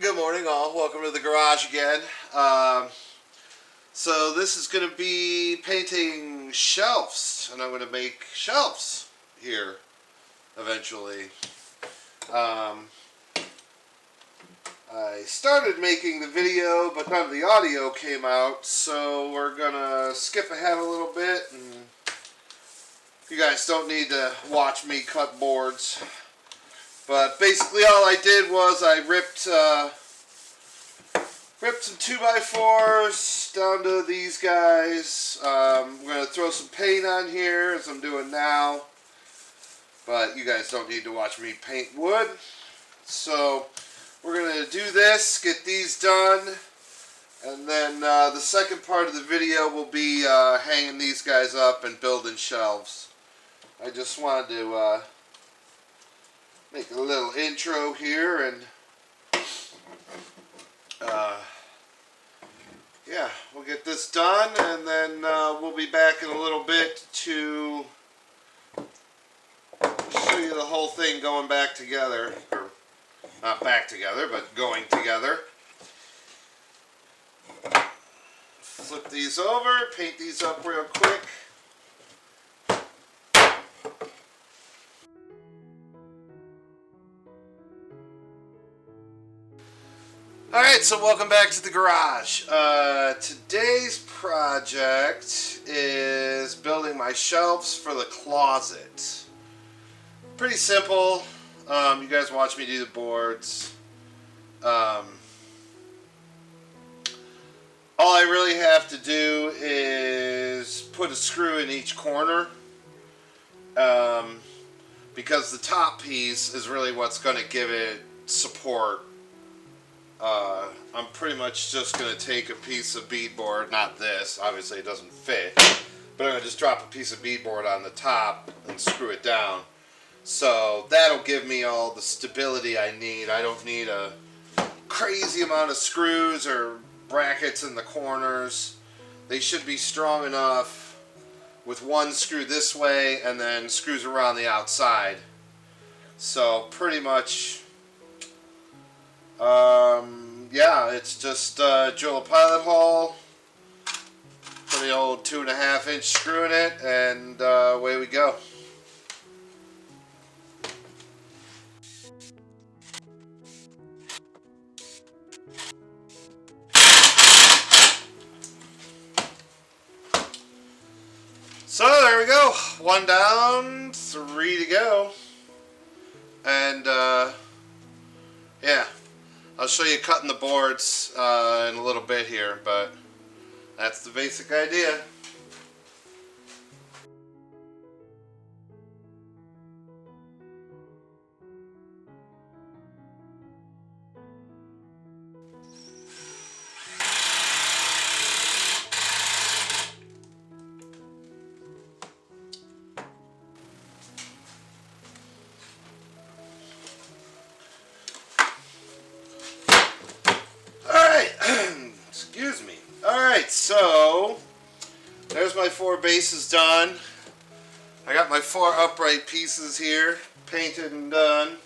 Good morning, all. Welcome to the garage again. So this is going to be painting shelves, and I'm going to make shelves here eventually. I started making the video, but none of the audio came out, so we're going to skip ahead a little bit, and you guys don't need to watch me cut boards. But basically all I did was I ripped some 2x4s down to these guys. I'm going to throw some paint on here as I'm doing now. But you guys don't need to watch me paint wood. So we're going to do this, get these done. And then the second part of the video will be hanging these guys up and building shelves. I just wanted to make a little intro here, and yeah, we'll get this done, and then we'll be back in a little bit to show you the whole thing going back together, or not back together, but going together. Flip these over, paint these up real quick. Alright, so welcome back to the garage. Today's project is building my shelves for the closet. Pretty simple. You guys watch me do the boards. All I really have to do is put a screw in each corner. Because the top piece is really what's going to give it support. I'm pretty much just going to take a piece of beadboard, not this, obviously it doesn't fit, but I'm going to just drop a piece of beadboard on the top and screw it down. So that'll give me all the stability I need. I don't need a crazy amount of screws or brackets in the corners. They should be strong enough with one screw this way and then screws around the outside. So pretty much yeah, it's just drill a pilot hole, put the old 2.5-inch screw in it, and away we go. So there we go, 1 down, 3 to go, and yeah. I'll show you cutting the boards in a little bit here, but that's the basic idea. Excuse me. Alright, so there's my 4 bases done. I got my 4 upright pieces here, painted and done.